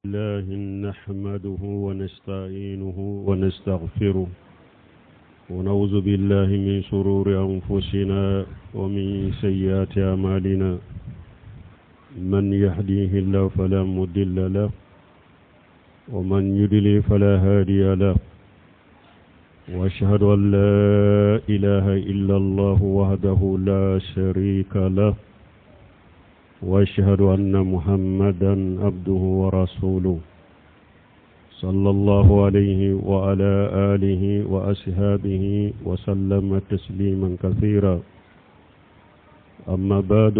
الله نحمده ونستعينه ونستغفره ونعوذ بالله من شرور أنفسنا ومن سيئات أعمالنا من يهديه الله فلا مضل له ومن يضلل فلا هادي له وأشهد أن لا إله إلا الله وحده لا شريك له وأشهد أن محمدا عبده ورسوله صلى الله عليه وعلى آله وأصحابه وسلم تسليما كثيرا أما بعد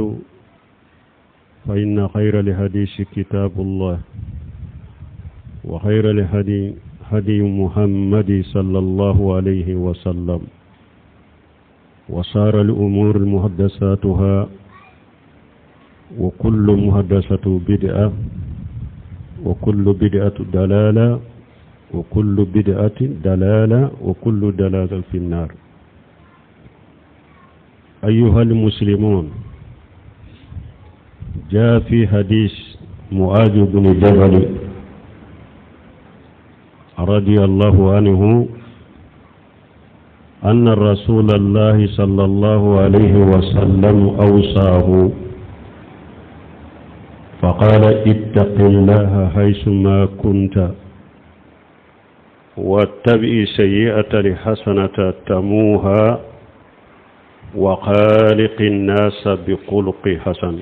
فإن خير الحديث كتاب الله وخير الهدي هدي محمد صلى الله عليه وسلم وشر الأمور محدثاتها وكل محدثة بدعة وكل بدعة دلالة وكل بدعة دلالة وكل دلالة في النار. أيها المسلمون، جاء في حديث معاذ بن جبل رضي الله عنه أن رسول الله صلى الله عليه وسلم أوصاه فقال اتق الله حيثما كنت واتبع سيئة الحسنة تموها وخالق الناس بخلق حسن.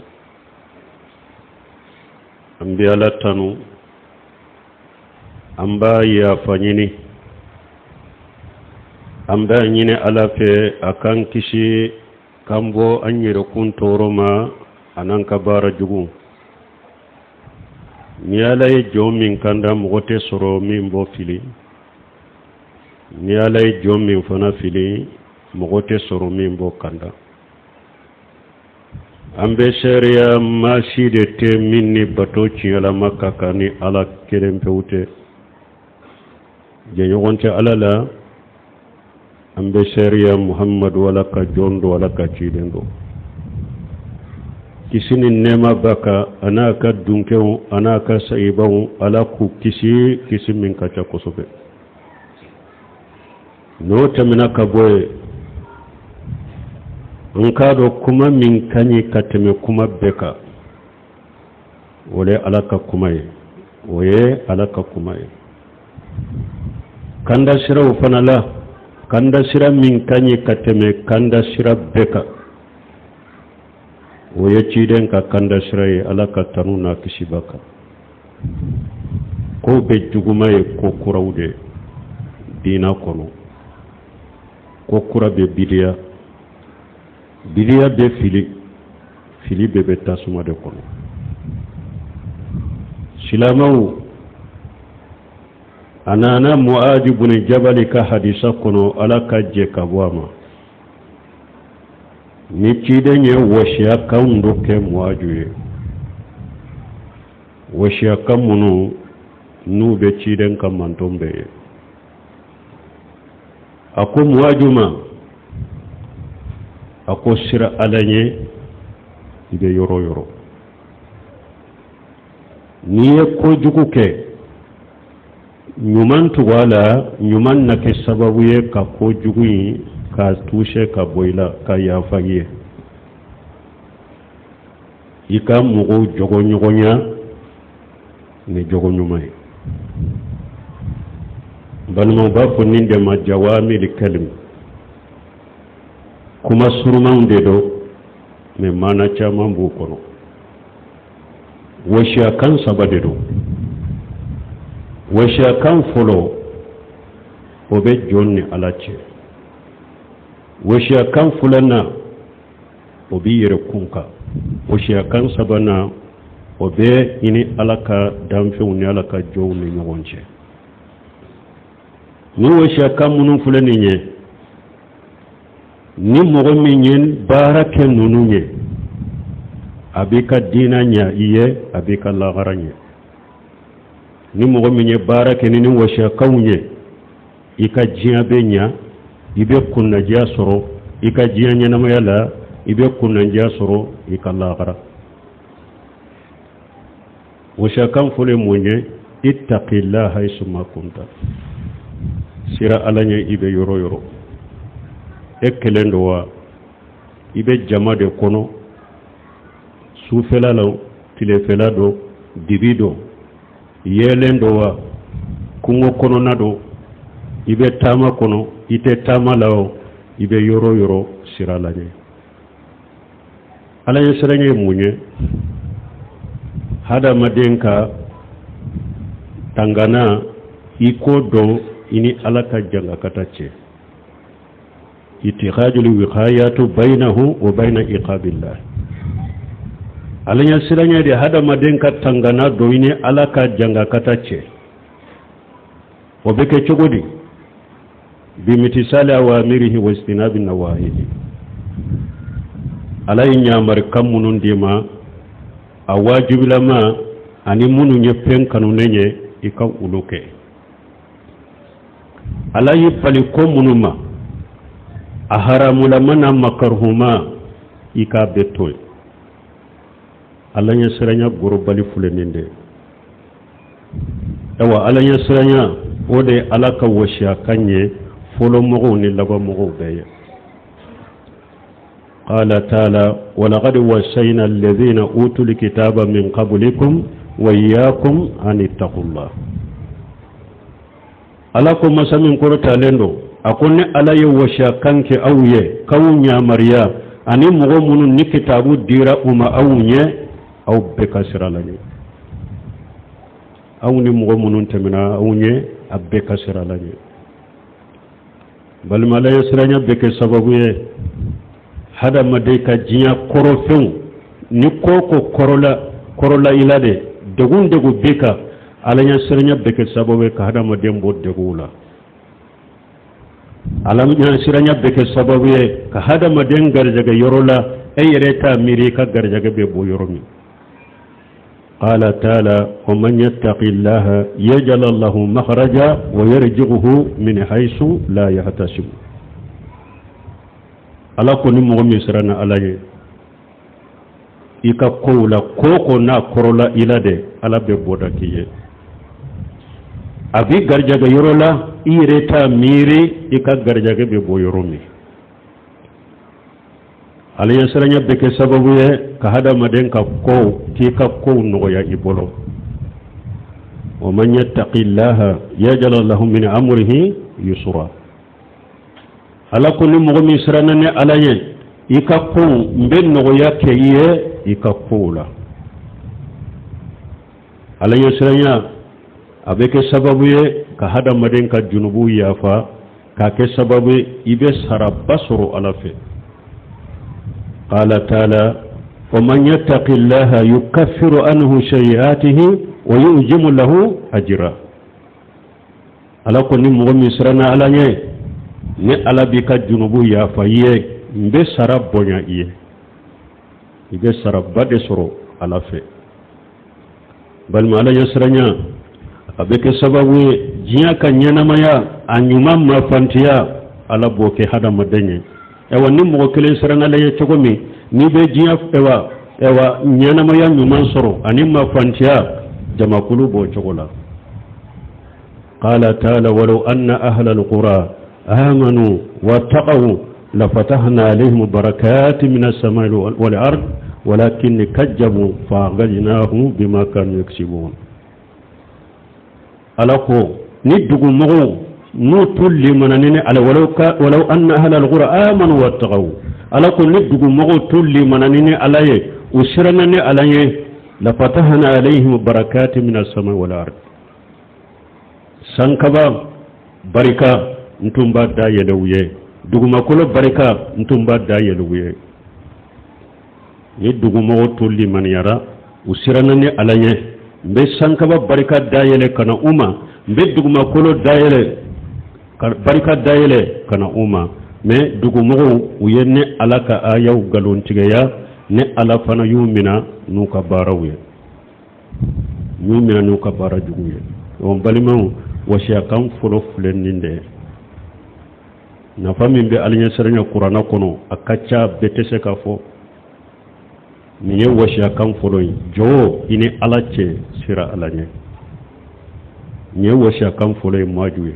أنبياء لتنو أنبا يا فنيني أنبا نيني على في أكان كشي كامبو أني ركون تورما أنان كبار جغون ni ala ye jɔn min kanda mɔgɔ tɛ sɔrɔ min bɔ fili, ni ala ye jɔn min fana fili mɔgɔ tɛ sɔrɔ min bɔ kanda. An bɛ sariya maa si de tɛ min ni bato tiɲɛlama ka kan ni ala kelen pewu tɛ. Jɛɲɔgɔn tɛ ala la, an bɛ sariya Muhammadu ala ka jɔn do ala ka ciden do. Kisini nema baka anaka dunkew anaka saibaw ala ku kisi min kaca kosobe no tamina ka boye nka do kuma min kanyi kateme kuma beka wole alaka kumaye oye alaka kumaye kanda sira ufanala kanda sira min kanyi kateme kanda sira beka oye ciden ka kanda siraye ala ka tanu na kisi baka ko be juguma ye ko kuraw de dina kono ko kura be bidiya be fili be tasuma de kono silamaw anana Mu'adh ibn Jabal ka hadisa kono ala ka je kabwama ni ciden ye wasiya kan do ke Mu'adh ye wasiya kan munu nu be ciden kan manton be ako Mu'adh ma ako sira alanye ibe yoro ni ye ko jugu ke nyuman tuwala nyuman na ke sababu ye ka ko jugu yi ka tushe ka boila ka yafaye ika mugo jogo nyogonya ne jogo nyumai balmo ba ko ninde ma jawami li kalim kuma surman de do me mana chama mbu kono washiya kan sabade do washiya kan folo obe jonni alache washiya kan fulana obi yere kunka washiya kan sabana obe ini alaka damfew ni alaka jow ni nyogonche ni washiya kan munun fulani nye ni mogo minyen barake nunu nye abika dina nya iye abika lagara nye ni mogo minye barake ni washiya kan nye ika jiabe nya ibe kunna jia soro ika jia nyanama yala ibe kunna jia soro ika lagara washakan fule mwenye ittaqillah haysuma kunta sira alanya ibe yoro yoro ekkelendo wa ibe jama de kono sufela law tilefela do dibido yelendo wa kungo kono nado ibe tama kono ite tama law ibe yoro yoro sira alanya alanya siranye munye hada madenka tangana iko do ini alaka janga katache itikhajul wiqayatu bainahu wa baina iqabillah alanya siranya de hada madenka tangana do ini alaka janga katache wabeke chogodi bimitisali awamirihi wa istinabi nawahihi alay nyamar kamunun dima awajibulama ani munu nyepen kanu nenye ika uluke alayi pali ko munuma aharamula mana makarhuma ika betoy alanya siranya gorobali fuleninde ewa alanya siranya ode alaka washya kanye folo mogo ni laba mogo beye قال تعالى ولقد وصينا الذين أوتوا الكتاب من قبلكم وإياكم أن اتقوا الله ألاكم مسامين كرة لندو أقول ألا يوشا كانك أويه كونيا مريا أني مغمون نكتابو ديرا أما أويه أو بكسر لني أوني مغمون تمنا أويه أبكسر لني بل ما لا يسرنا بكسببه hada madeka jinya korofin ni koko korola ilade degun degu beka alanya sirnya beke sababu ka hada madembo degula alanya sirnya beke sababu ka hada maden garjaga yorola ayreta miri ka garjaga be bo yoromi qala taala wa man yattaqillaha yaj'al lahu makhraja wa yarzuquhu min haythu la yahtasib ala ko ni mo mi sirana alaye ika kola koko na korola ilade ala be boda kiye abi garjaga yorola ireta miri ika garjaga be bo yoromi alaye siranya beke sababu ye ka hada maden ka ko ki ka ko no ya ibolo wa man yattaqillaha yaj'al lahu min amrihi yusra ala ko ni mo mi sirana ne alaye ika ko mben no ya keye ikakula alaye siranya abeke sababu ye ka hada maden ka junubu yafa ka ke sababu ibe sarabasuru alafe qala taala ومن يتق الله يكفر عنه سيئاته ويؤجم له أجرا ala ko ni mo mi sirana alaye ne ala bi ka junubu yafa ye mbe sarabonya iye ibe sarabade soro ala fe balma ala yasranya abeke sababu jiya kan yana maya anyuma mafantiya ala boke hada madenye ewa ni mo kele sarana la yechogomi ni be jiya ewa nyana maya nyuma soro ani mafantiya jama kulubo chogola qala ta'ala walau anna ahla alqura amanu wattaqu لفتحنا عليهم بركات من السماء والأرض ولكن كذبوا فأغويناهم بما كانوا يكسبون ألاكو ندغو مغو نوتل مننني على ولو أن أهل القرى آمنوا واتقوا ألاكو ندغو مغو تل مننني عليه وسرنني عليه لفتحنا عليهم بركات من السماء والأرض سانكبا بركة نتم بعد يدويه duguma kolo barika ntumba da yeluwe ni duguma tolli man yara usirana ni alaye mbe sankaba barika da yele kana uma mbe duguma kolo da yele barika da yele kana uma me duguma uyenne alaka ayaw galon tigeya ne ala fana yumina nuka barawe yumina nuka bara juguye on balimaw wasiya kan folo fulenninde na fami be alinya saranya qur'ana kono akacha betese ka fo ni ye wasiya kan folo jo ini alache sira alanye nye washa kan fulay majuye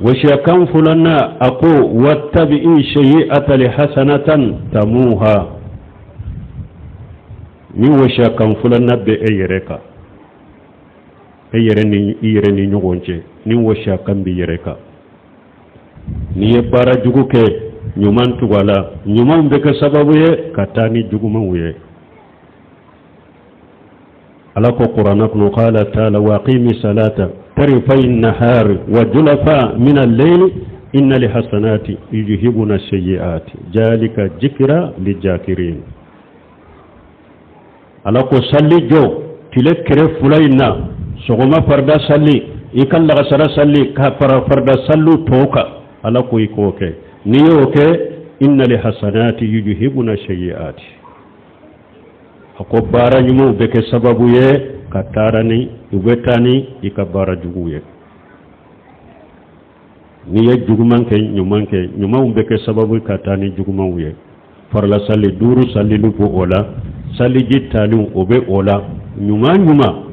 washa kan fulanna ako wattabi'i shay'ata li hasanatan tamuha ni washa kan fulanna be eyereka eyere ni nyogonche ni washa kan bi yereka ni ye bara jugu ke nyuman tugala nyuman be ka sababu ye katani juguman wuye ala ko qur'ana kuno qala ta'ala wa qimi salata tarifay an-nahar wa julafa min al-layl inna li hasanati yujhibuna sayyi'ati jalika dhikra lijakirin ala ko salli jo tile kere fulayna sogoma farda salli ikalla gasara salli ka farda sallu toka ala ko ikoke niyoke inna li hasanati yujhibuna sayyi'ati ako bara nyumu beke sababu ye katarani ubetani ikabara jugu ye niye jugumanke nyuma beke sababu katani juguman ye farla salli duru salli lupo ola salli jitali obe ola nyuma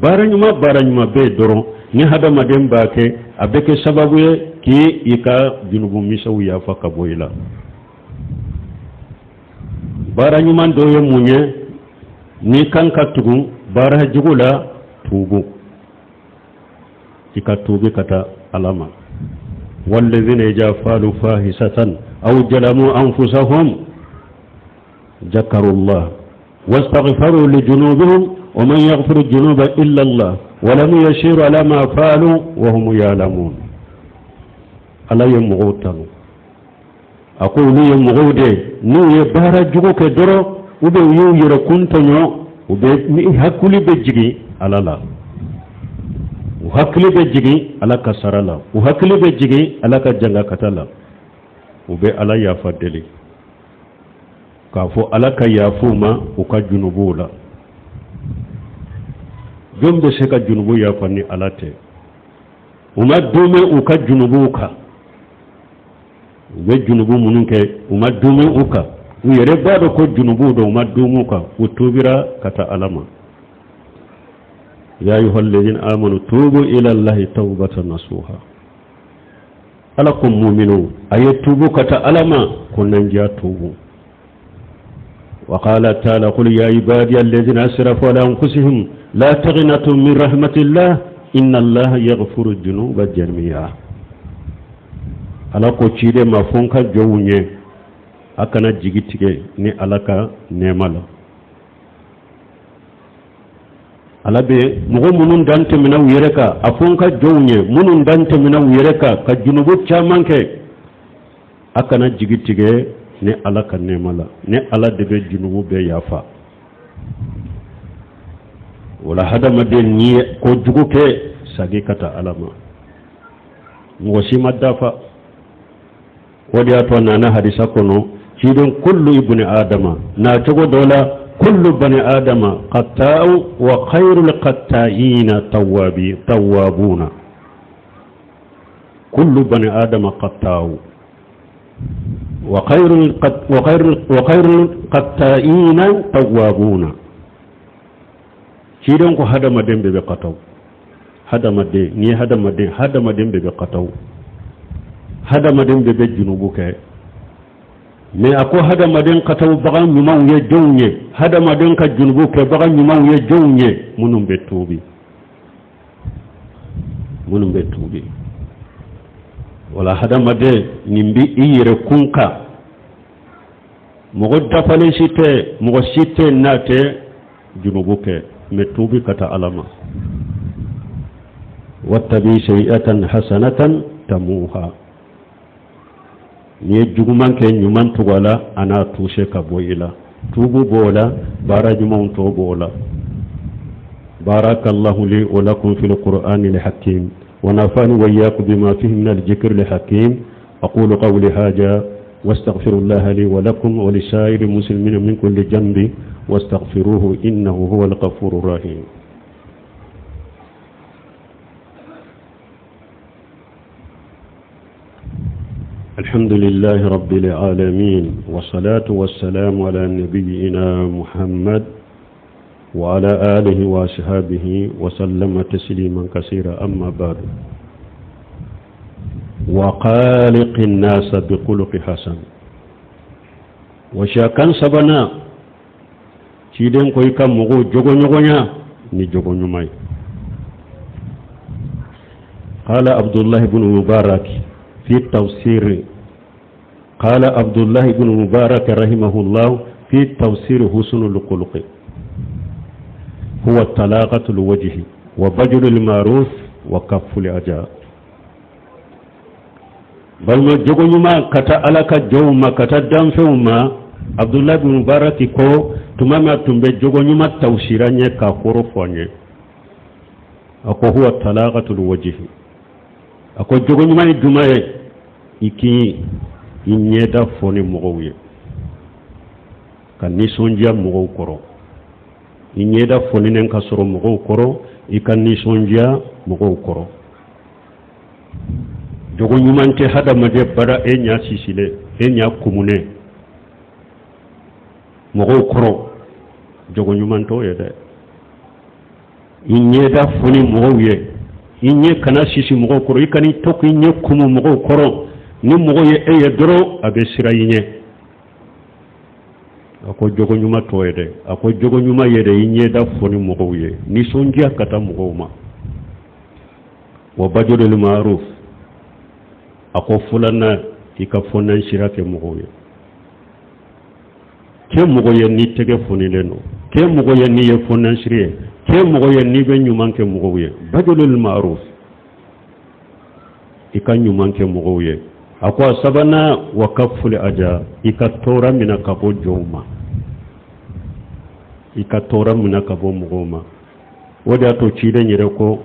bara nyuma be doron ni hada madem bake abeke sababu ye ki ika junubu misawu ya faka boyla bara nyuma doye munye ni kanka tugu bara jugula tubu ika tubi kata alama wallazina yajafalu fahisatan aw jalamu anfusahum zakarullah wastaghfaru li junubihim wa man yaghfiru dhunuba illa Allah wa lam yashiru ala ma falu wa hum ya'lamun ala yamghutanu aqulu yamghude ni ye bara jugu ke doro ube yu yere kuntonyo ube ni hakuli be jigi alala hakuli be jigi alaka sarala hakuli be jigi alaka janga katala ube ala ya fadeli kafo alaka ya fuma uka junubula jombe seka junubu ya fani alate umadume uka junubuka ube junubu mununke umadume uka uyere bado ko junubu do madumuka utubira kata alama ya ayyuhalladhina amanu tubu ila allahi tawbatan nasuha alakum mu'minu ayatubu kata alama kunan ja tubu wa qala ta'ala qul ya ibadiy alladhina asrafu ala anfusihim la taghnatu min rahmatillah inna allaha yaghfiru dhunuba jami'a alako chide mafunka jowunye akana jigitige ni alaka nemala alabe mugo munun dante mina wiyereka afunka jownye munun dante mina wiyereka ka junubu chamanke akana jigitige ni alaka nemala ni ala debe junubu be yafa wala hada maden ni ko juguke sagi kata alama ngosi madafa wadi atwana na hadisa kono hidon kullu ibni adama na tago dola kullu bani adama qatta'u wa khairul qatta'ina tawwabuna kullu bani adama qatta'u wa khairul qatta'ina tawwabuna hidon ko hadama dembe be qataw hadama de ni hadama dembe be qataw hadama dembe be junubu ke mais ako hada maden kataw bagan nyuman ye jownye hada maden ka junubu ke bagan nyuman ye jownye munum be tubi wala hada made nimbi iyere kunka mogo dafale site mogo site nate junubu ke me tubi kata alama wattabi shay'atan hasanatan tamuha ni juguman ke nyuman tugala ana tushe ka boyila tubu bola bara juman to bola barakallahu li wa lakum fil qur'anil hakim wa nafani wa iyyakum bima fihi min al dhikril hakim aqulu qawli hadha wastaghfirullaha li wa lakum wa lisa'iri muslimin min kulli dhanbi wastaghfiruhu innahu huwal ghafurur rahim. الحمد لله رب العالمين والصلاة والسلام على نبينا محمد وعلى آله وأصحابه وسلم تسليما كثيرا. أما بعد، وخالق الناس بخلق حسن. وشاكان سبنا تيدن كوي كام مغو جوغو نغونا ني جوغو نماي. قال عبد الله بن مبارك في التفسير، قال عبد الله بن مبارك رحمه الله في تفسير حسن الخلق هو طلاقة الوجه وبذل المعروف وكف الأذى. بل ما جوغو نما كتا ألك جوما كتا دمفوما عبد الله بن مبارك كو تماما تنبي جوغو نما توسيرانيا كاكورو فوني أكو هو طلاقة الوجه أكو جوغو نما جمعي إكي إنيدا فوني مغوية كان نيسونجيا مغو كورو إنيدا فوني ننكسرو مغو كورو إكان نيسونجيا مغو كورو. jogo nyumante hada made bara enya sisile enya kumune mogo koro jogo nyumanto yede inye da funi mogo ye inye kana sisi mogo koro ikani tok inye kumu mogo koro ni mogo ye eye doro abe sira inye ako jogo nyuma to yede ako jogo nyuma yede inye da funi mogo ye ni sonjia kata mogo ma wa bajulul ma'ruf ako fulana ika fonan shirake mugoye ke mugoye ni tege fonileno ke mugoye ni ye fonan shiriye ke mugoye ni be nyumanke mugoye badulul ma'ruf ika nyumanke mugoye ako sabana wa kaful aja ika tora mina kabo joma ika tora mina kabo mugoma wada to chide nyire ko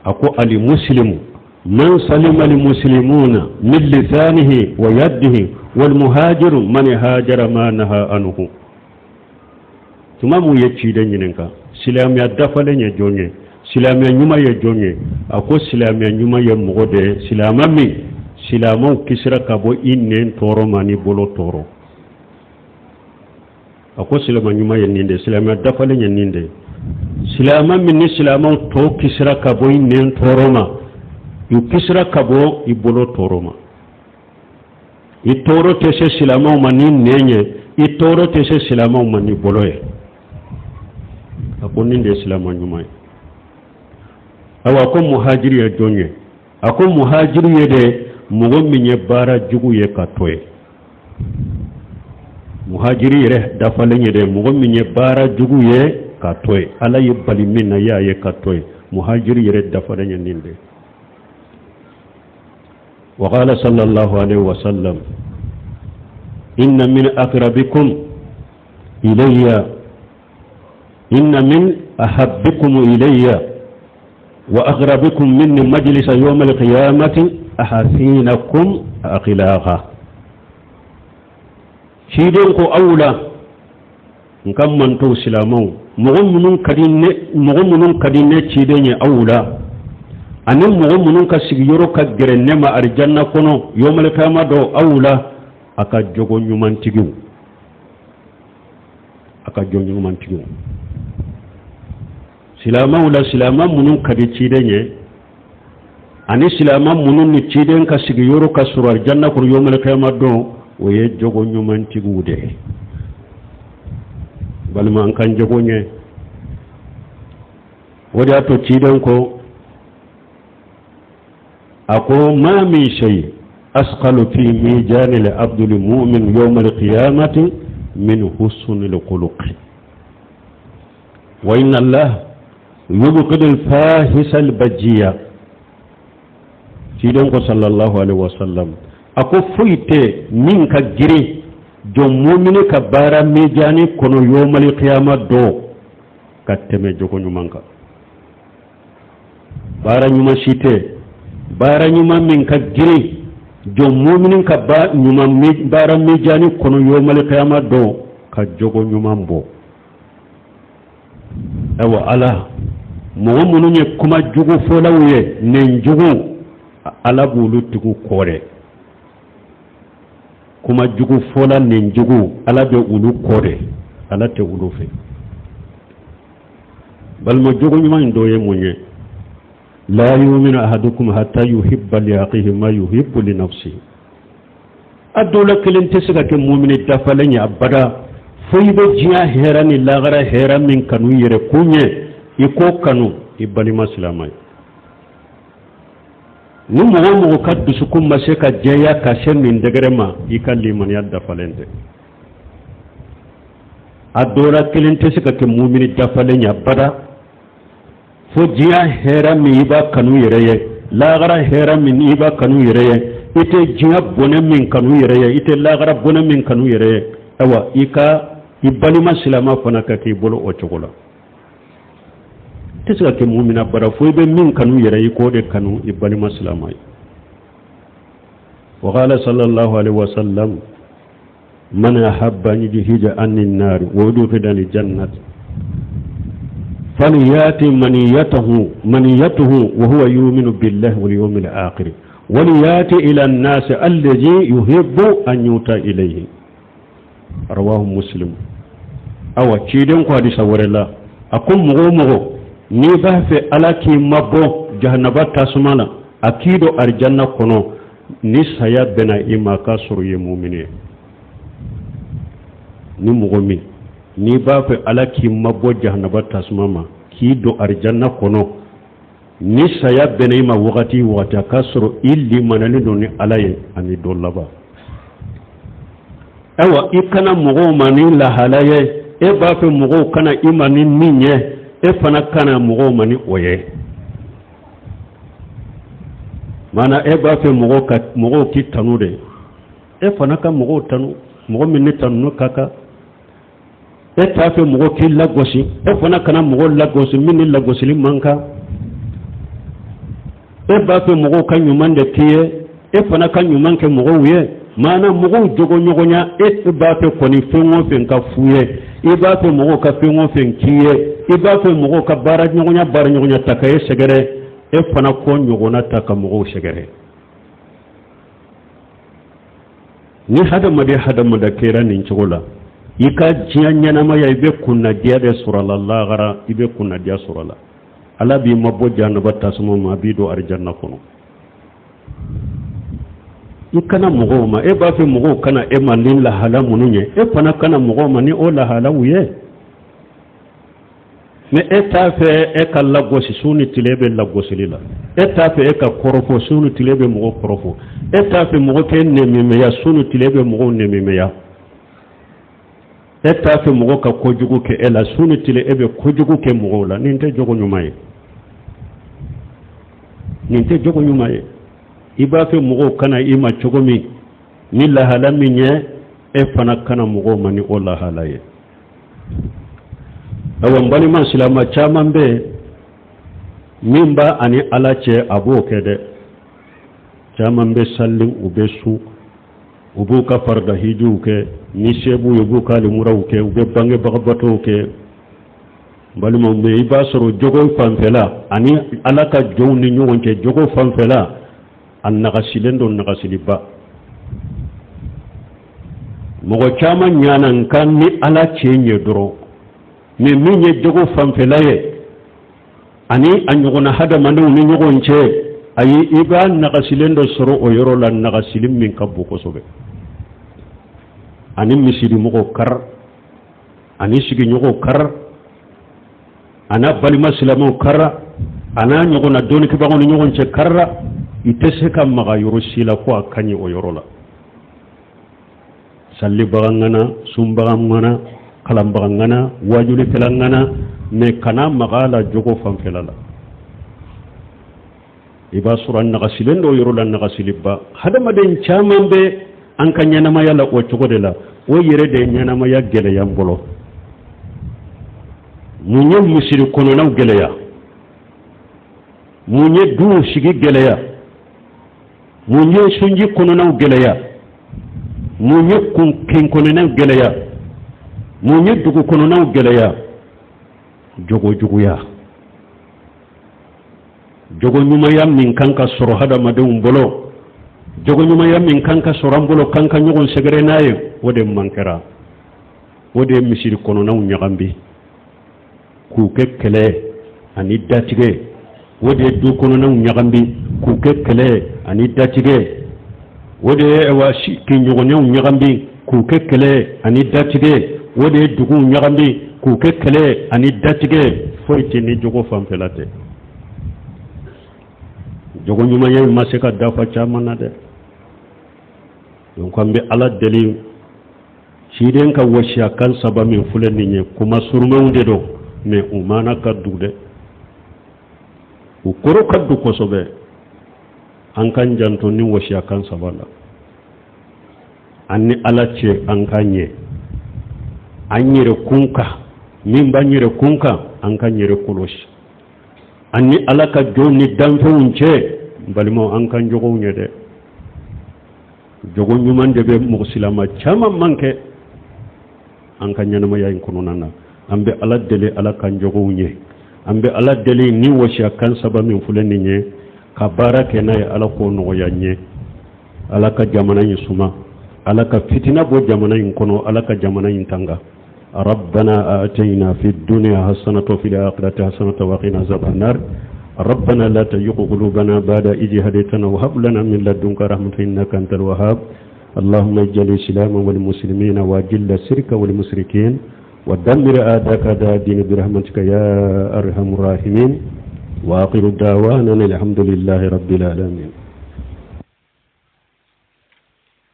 ako ali muslimu من سلم المسلمون من لسانه ويده والمهاجر من هاجر ما نهى عنه. تمامو يتشيدن ينكا سلام يدفل يجوني سلام ينما يجوني أكو سلام ينما يمغودي سلام مي سلامو كسرى كابو إنين تورو ماني بولو تورو أكو سلام ينما ينينده سلام يدفل ينينده سلام مني سلامو تو كسرى كابو إنين تورو ما yukisra kabo ibolo toroma itoro tese silama mani nenye itoro tese silama mani boloye akoni nde silama nyumai awa ko muhajiri ya jonye ako muhajiri yede mugo minye bara jugu ye katoye muhajiri yere dafale yede mugo minye bara jugu ye katoye ala yibali minna ya ye katoye muhajiri yere dafale ninde. وقال صلى الله عليه وسلم إن من أقربكم إلي إن من أحبكم إلي وأقربكم مني مجلس يوم القيامة أحسنكم أخلاقا. شيدنكو أولى نكم من تو سلامو مغمنون كدين شيدني أولى anin mogo munun ka sigiyoro ka gerenne ma arjanna kono yomal kama do awla aka jogo nyumantigiw silama wala silama munun kadi cidenye ani silama munun ni ciden ka sigiyoro ka suru arjanna kono yomal kama do oye jogo nyumantigiw de balma an kan jogo nye wada to ciden ko أقول ما من شيء أثقل في ميزان العبد المؤمن يوم القيامة من حسن الخلق وإن الله يبغض الفاحش البجية سيدنا صلى الله عليه وسلم أقول فويت منك جري جم مؤمن كبارا ميزاني كنو يوم القيامة دو كتمي جوكو نمانكا بارا نما شيته bara nyuma min ka giri jom mu'minin ka ba nyuma bara mejani kono yomal qiyama do ka jogo nyuma mbo awa ala mo mununye kuma jugu folawye nen jugu ala bulu tugu kore kuma jugu fola nen jugu ala be ulu kore ala te ulu fe bal ma jogo nyuma ndoye munye la yu'minu ahadukum hatta yuhibba li akhihi ma yuhibbu li nafsihi adola kelen tesga ke mu'mini dafalanya abada foyibe jiya hera ni lagara hera min kanu yere kunye iko kanu ibali maslamai ni mo ka dusukum maseka jeya ka shemin degrema ikalli man yadda falende adora kelente sika ke mu'mini dafalenya bada fo jiya hera mi iba kanu yereye lagara hera min iba kanu yereye ite jiya bonen min kanu yereye ite lagara bonen min kanu yereye awa ika ibali maslama fana ka ke bolo o chogola tisga ke mu'mina bara fo be min kanu yereye ko de kanu ibali maslama wa qala sallallahu alaihi wasallam man ahabba an yujhija anin nar wa yudkhila al jannah فلياتي منيته وهو يؤمن بالله واليوم الآخر ولياتي إلى الناس الذي يحب أن يؤتى إليه رواه مسلم أو تشيدن قادي سورلا أكون مغو نيبه في ألاكي مبو جهنبات تاسمانا أكيد أرجانا كنو نسايا بنا إما كاسر يمومني نمغمي ni ba fe alaki mabbo jahannaba tasmama ki do arjanna kono ni saya benema wakati kasro illi manani do ni alaye ani do laba awa ikana mugo mani la halaye e ba fe mugo kana imani ninye e fana kana mugo mani oye mana e ba fe mugo ki tanude e fana ka mugo tanu mugo minni tanu kaka e tafe mugo ki lagosi e fana kana mugo lagosi minni lagosi li manka e ba fe mugo kan yumande tiye e fana kan yumanke mugo wiye mana mugo jogo nyogonya e ba fe koni fengo fen ka fuye e ba fe mugo ka fengo fen kiye e ba fe mugo ka bara nyogonya takaye segere e fana ko nyogona taka mugo segere ni hadamada kera nin chogola ika jiya nyanama ya ibe kunna diya de surala Allah gara ibe kunna diya surala ala bi mabbo jannaba tasmo ma bi do arjanna kono ikana mugo ma e ba fe mugo kana e manin la hala mununye e fana kana mugo mani o la hala wuye me e ta fe e ka lagosi suni tilebe lagosi lila e ta fe e ka korofo suni tilebe mugo korofo e ta fe mugo ke nemi ya suni tilebe mugo nemi ya eta fe mugo ka kojugu ke ela suni tile ebe kojugu ke mugo la ninte jogo nyumaye iba fe mugo kana ima chogomi ni la halami nye e fana kana mugo mani o la halaye awan bani man silama chaman be mimba ani alache abo kede chaman be sallim ube su ubu ka farda hiju ke ni sebu yobu ka limuraw ke ube bange bagabato ke balimo me ibasoro jogo fanfela ani alaka jowni nyonke jogo fanfela an nagasilendo nagasiliba mogo chama nyanan kan ni ala chenye doro me minye jogo fanfela ye ani anyogona hada manu ni nyonche ayi iba nagasilendo soro o yoro la nagasilim min kabbu ko sobe ani misiri mogo kar ani sigi nyogo kar ana balima silamo kar ana nyogona doni ke bago nyogon che karra itese kam maga yoro sila ko akanyi o yoro la salli bagangana sumbagangana kalambagangana wajuli telangana me kana magala jogo fanfelala iba suran nagasilendo yoro la nagasiliba hadama den chamambe an ka nyanama yala o cogo de la o yere de nyanama ya gele ya mbolo munye musiri kono na gele ya munye du shigi gele ya munye sunji kono na gele ya munye kin kono na gele ya munye dugu kono na gele ya jogo ya jogo nyuma ya min kanka soro hada madum bolo jogo nyuma ya min kanka sorambolo kanka nyogon segere naye wode mankara wode misiri kono na nyagambi ku kekele ani datige wode du kono na nyagambi ku ke kele ani datige wode wa shi ki nyogone nyagambi ku ke kele ani datige wode dugu nyagambi ku ke kele ani datige foyti ni jogo fam felate jogo nyuma yey maseka dafa chamana de donc ambe ala deli shiden ka washa kan saba min fulen ni kuma surmaunde do me umana kaddu de u koro kaddu ko sobe an kan janto ni washa kan sabala anni ala ce an kanye anyire kunka min banyire kunka an kanyire kuloshi anni ala ka joni danfe unce balimo an kan jogo nyede jogo nyuman de be muslima chama manke an kan nyana mayin kununana ambe ala dele ala kan jogo nye ambe ala dele ni washa kan saba min fulani nye ka barake na ala ko no yanye ala ka jamana yisuma ala ka fitina bo jamana yin kono ala ka jamana yin tanga ربنا آتينا في الدنيا حسنة وفي الآخرة حسنة وقنا عذاب النار ربنا لا تزغ قلوبنا بعد إذ هديتنا وهب لنا من لدنك رحمة إنك أنت الوهاب اللهم اجعل الإسلام والمسلمين وأذل الشرك والمشركين ودمر أعداءك أعداء الدين برحمتك يا أرحم الراحمين وآخر دعوانا الحمد لله رب العالمين